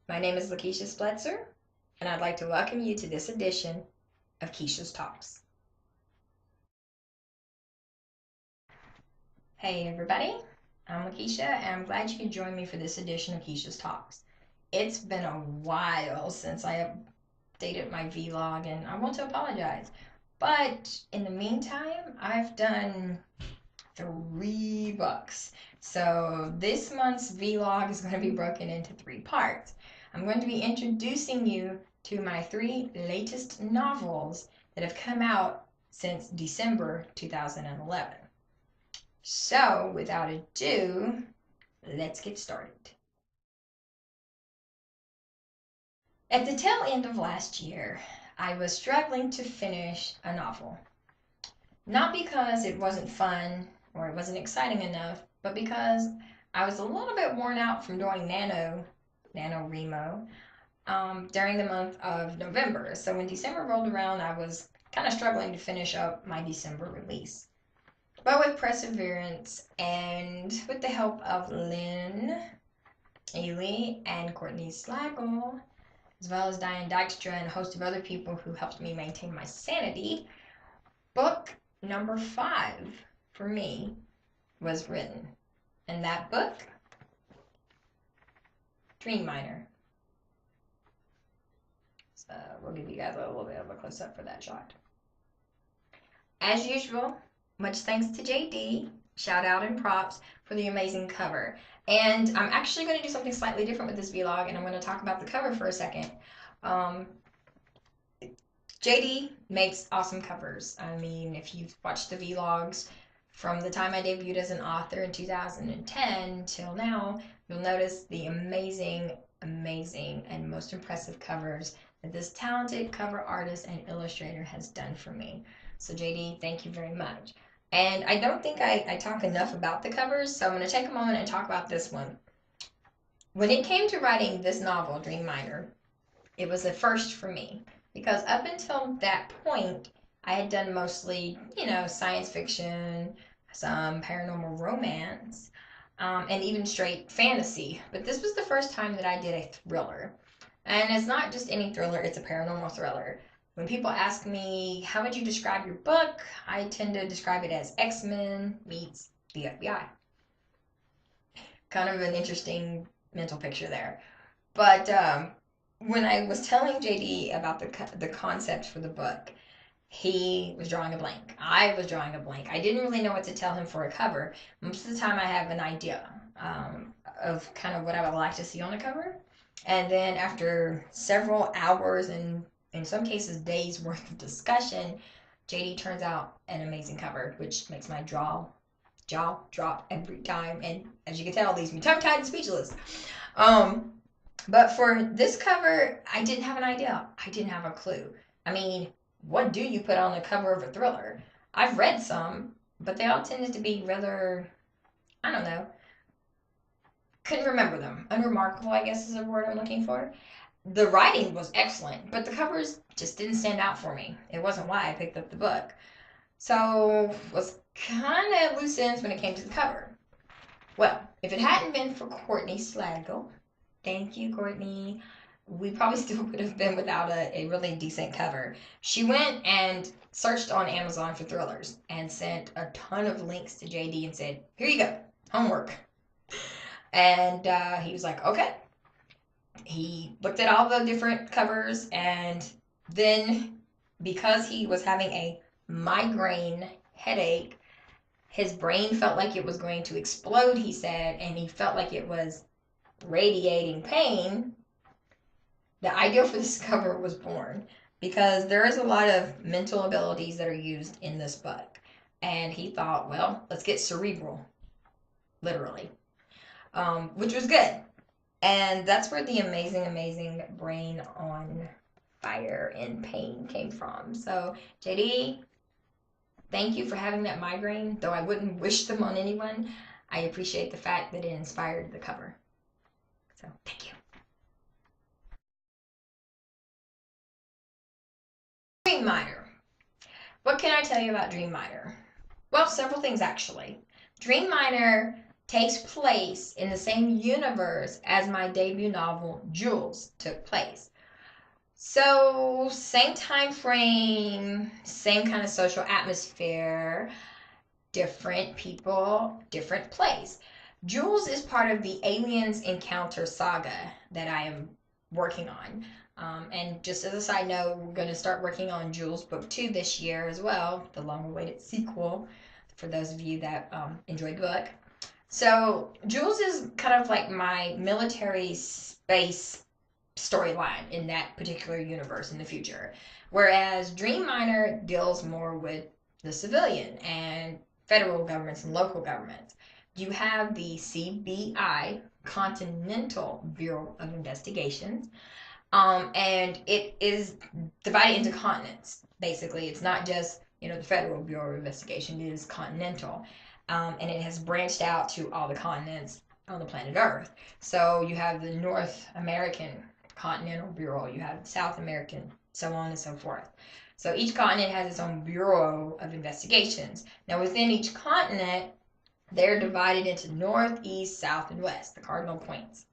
My name is Kishaz Bletzer, and I'd like to welcome you to this edition of Kishaz Talks. Hey everybody, I'm Lakeisha, and I'm glad you could join me for this edition of Kishaz Talks. It's been a while since I updated my vlog, and I want to apologize. But in the meantime, I've done 3 books. So this month's vlog is going to be broken into 3 parts. I'm going to be introducing you to my 3 latest novels that have come out since December 2011. So without ado, let's get started. At the tail end of last year, I was struggling to finish a novel. Not because it wasn't fun or it wasn't exciting enough, but because I was a little bit worn out from doing NaNoWriMo during the month of November. So when December rolled around, I was kind of struggling to finish up my December release. But with perseverance and with the help of Lynn, Ailey, and Courtney Slagle, as well as Diane Dykstra and a host of other people who helped me maintain my sanity, book number 5 for me was written. And that book, Dream Miner. So we'll give you guys a little bit of a close-up for that shot. As usual, much thanks to JD, shout out and props for the amazing cover. And I'm actually going to do something slightly different with this vlog, and I'm going to talk about the cover for a second. JD makes awesome covers. I mean, if you've watched the vlogs from the time I debuted as an author in 2010 till now, you'll notice the amazing, and most impressive covers that this talented cover artist and illustrator has done for me. So JD, thank you very much. And I don't think I talk enough about the covers, so I'm going to take a moment and talk about this one. When it came to writing this novel, Dream Miner, it was a first for me. Because up until that point, I had done mostly, science fiction, some paranormal romance, and even straight fantasy. But this was the first time that I did a thriller. And it's not just any thriller, it's a paranormal thriller. When people ask me, how would you describe your book? I tend to describe it as X-Men meets the FBI. Kind of an interesting mental picture there. But when I was telling JD about the concept for the book, he was drawing a blank. I was drawing a blank. I didn't really know what to tell him for a cover. Most of the time I have an idea of kind of what I would like to see on a cover. And then after several hours and in some cases days worth of discussion, JD turns out an amazing cover, which makes my jaw drop every time. And as you can tell, leaves me tongue-tied and speechless. But for this cover, I didn't have an idea. I didn't have a clue. I mean, what do you put on the cover of a thriller? I've read some, but they all tended to be rather, I don't know, couldn't remember them. Unremarkable, I guess is a word I'm looking for. The writing was excellent, but the covers just didn't stand out for me. It wasn't why I picked up the book. So, was kind of loose ends when it came to the cover. Well, if it hadn't been for Courtney Slagle, thank you, Courtney, we probably still would have been without a really decent cover. She went and searched on Amazon for thrillers and sent a ton of links to JD and said, here you go, homework. And he was like, okay. He looked at all the different covers, and then because he was having a migraine headache, his brain felt like it was going to explode, he said, and he felt like it was radiating pain. The idea for this cover was born because there is a lot of mental abilities that are used in this book. And he thought, well, let's get cerebral, literally, which was good. And that's where the amazing brain on fire and pain came from. So, JD, thank you for having that migraine, though I wouldn't wish them on anyone. I appreciate the fact that it inspired the cover. So, thank you. Dream Miner. What can I tell you about Dream Miner? Well, several things actually. Dream Miner takes place in the same universe as my debut novel, Jules, took place. So, same time frame, same kind of social atmosphere, different people, different place. Jules is part of the Aliens Encounter saga that I am working on. And just as a side note, we're going to start working on Jules Book 2 this year as well, the long awaited sequel, for those of you that enjoyed the book. So, Jules is kind of like my military space storyline in that particular universe in the future. Whereas Dream Miner deals more with the civilian and federal governments and local governments. You have the CBI, Continental Bureau of Investigations, and it is divided into continents. Basically, it's not just the Federal Bureau of Investigation; it is continental, and it has branched out to all the continents on the planet Earth. So you have the North American Continental Bureau, you have South American, so on and so forth. So each continent has its own Bureau of Investigations. Now within each continent, they're divided into north, east, south, and west, the cardinal points,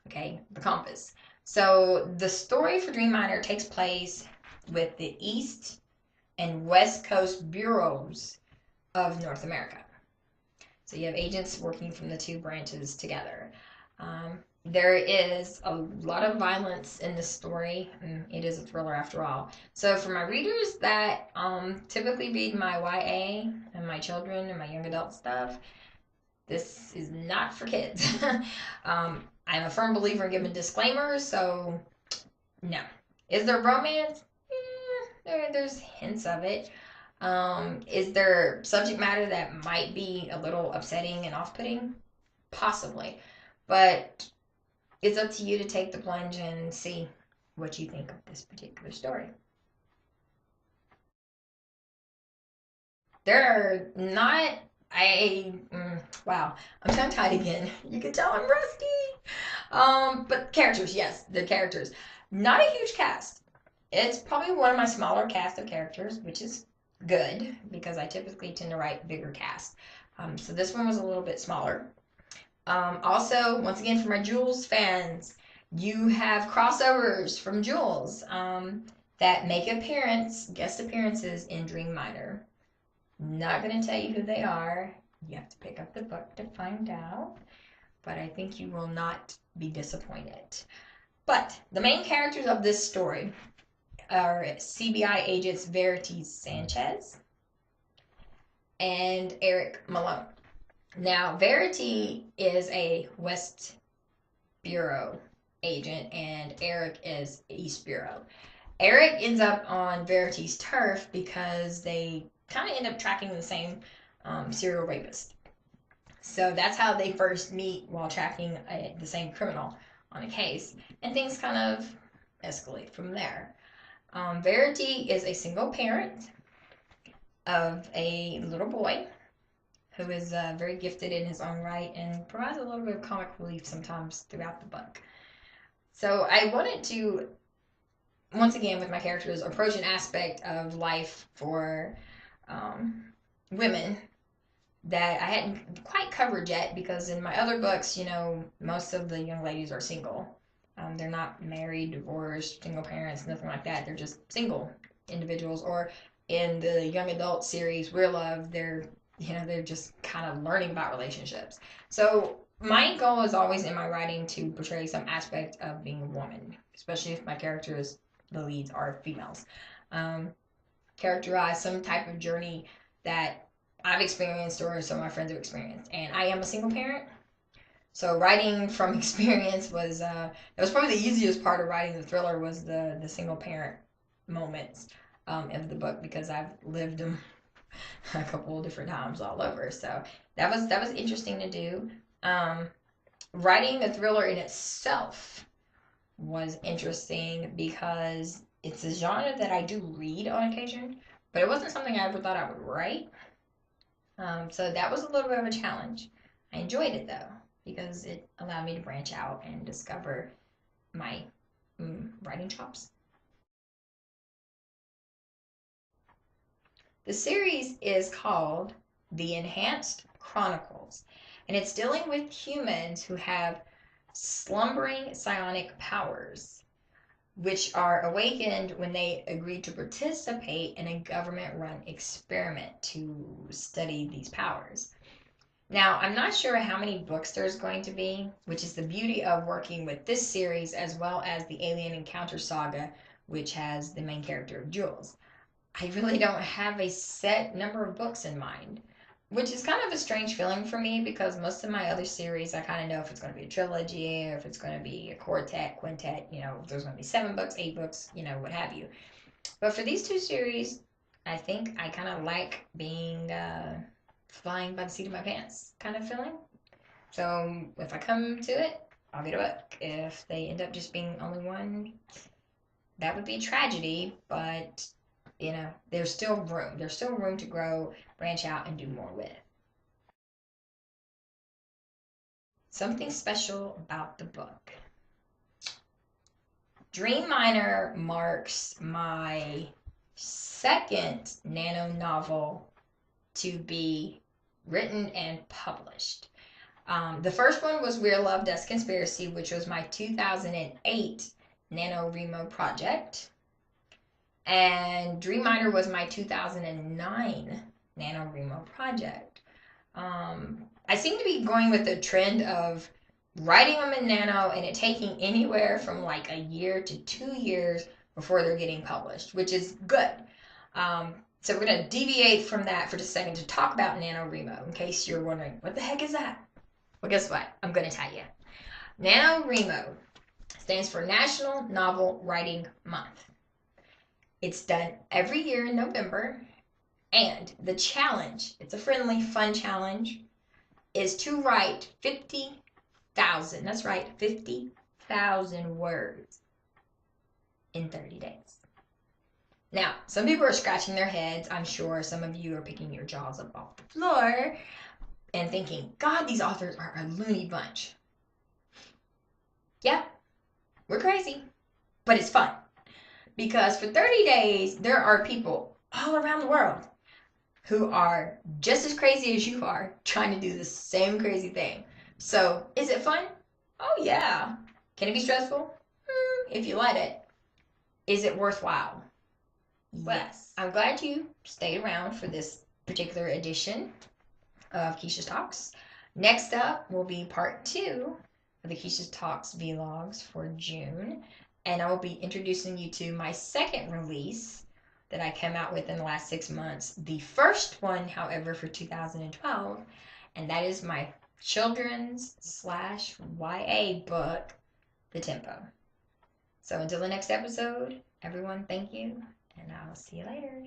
okay, the compass. So the story for Dream Miner takes place with the East and West Coast bureaus of North America. So you have agents working from the two branches together. There is a lot of violence in this story, and it is a thriller after all. So for my readers that typically read my YA and my children and my young adult stuff, this is not for kids. I'm a firm believer in giving disclaimers, so no. Is there romance? There's hints of it. Is there subject matter that might be a little upsetting and off-putting? Possibly. But it's up to you to take the plunge and see what you think of this particular story. There are not wow, I'm tongue-tied again. You can tell I'm rusty. But characters, yes, the characters. Not a huge cast. It's probably one of my smaller cast of characters, which is good because I typically tend to write bigger cast. So this one was a little bit smaller. Also, once again, for my Jules fans, you have crossovers from Jules that make guest appearances in Dream Miner. Not going to tell you who they are. You have to pick up the book to find out. But I think you will not be disappointed. But the main characters of this story are CBI agents Verity Sanchez and Arik Salem. Now, Verity is a West Bureau agent, and Arik is East Bureau. Arik ends up on Verity's turf because they kind of end up tracking the same serial rapist. So that's how they first meet while tracking the same criminal on a case, and things kind of escalate from there. Verity is a single parent of a little boy who is very gifted in his own right and provides a little bit of comic relief sometimes throughout the book. So I wanted to, once again with my characters, approach an aspect of life for women that I hadn't quite covered yet, because in my other books, most of the young ladies are single. They're not married, divorced, single parents, nothing like that. They're just single individuals. Or in the young adult series, Real Love, they're just kind of learning about relationships. So my goal is always in my writing to portray some aspect of being a woman, especially if my characters, the leads, are females. Characterize some type of journey that I've experienced or some of my friends have experienced. And I am a single parent. So writing from experience was it was probably the easiest part of writing the thriller, was the single parent moments of the book, because I've lived them a couple of different times all over. So that was interesting to do. Writing a thriller in itself was interesting because it's a genre that I do read on occasion, but it wasn't something I ever thought I would write. So that was a little bit of a challenge. I enjoyed it though, because it allowed me to branch out and discover my writing chops. The series is called The Enhanced Chronicles, And it's dealing with humans who have slumbering psionic powers, which are awakened when they agree to participate in a government-run experiment to study these powers. Now, I'm not sure how many books there's going to be, which is the beauty of working with this series as well as the Alien Encounter saga, which has the main character of Jules. I really don't have a set number of books in mind, which is kind of a strange feeling for me because most of my other series, I kind of know if it's going to be a trilogy or if it's going to be a quartet, quintet, if there's going to be 7 books, 8 books, what have you. But for these 2 series, I think I kind of like being flying by the seat of my pants kind of feeling. So if I come to it, I'll get a book. If they end up just being only one, that would be a tragedy, but there's still room. There's still room to grow, branch out, and do more with. Something special about the book. Dream Miner marks my second nano novel to be written and published. The first one was We're Love, Dust Conspiracy, which was my 2008 NaNoWriMo project. And Dream Miner was my 2009 NaNoWriMo project. I seem to be going with the trend of writing them in nano and it taking anywhere from like a year to 2 years before they're getting published, which is good. So we're going to deviate from that for just a second to talk about NaNoWriMo, in case you're wondering, what the heck is that? Well, guess what? I'm going to tell you. NaNoWriMo stands for National Novel Writing Month. It's done every year in November, and the challenge, it's a friendly, fun challenge, is to write 50,000, that's right, 50,000 words in 30 days. Now, some people are scratching their heads. I'm sure some of you are picking your jaws up off the floor and thinking, God, these authors are a loony bunch. Yeah, we're crazy, but it's fun. Because for 30 days, there are people all around the world who are just as crazy as you are trying to do the same crazy thing. So, is it fun? Oh, yeah. Can it be stressful? If you let it. Is it worthwhile? Yes. I'm glad you stayed around for this particular edition of Kishaz Talks. Next up will be part 2 of the Kishaz Talks vlogs for June. And I will be introducing you to my second release that I came out with in the last 6 months. The first one, however, for 2012, and that is my children's/YA book, The Tempo. So until the next episode, everyone, thank you, and I'll see you later.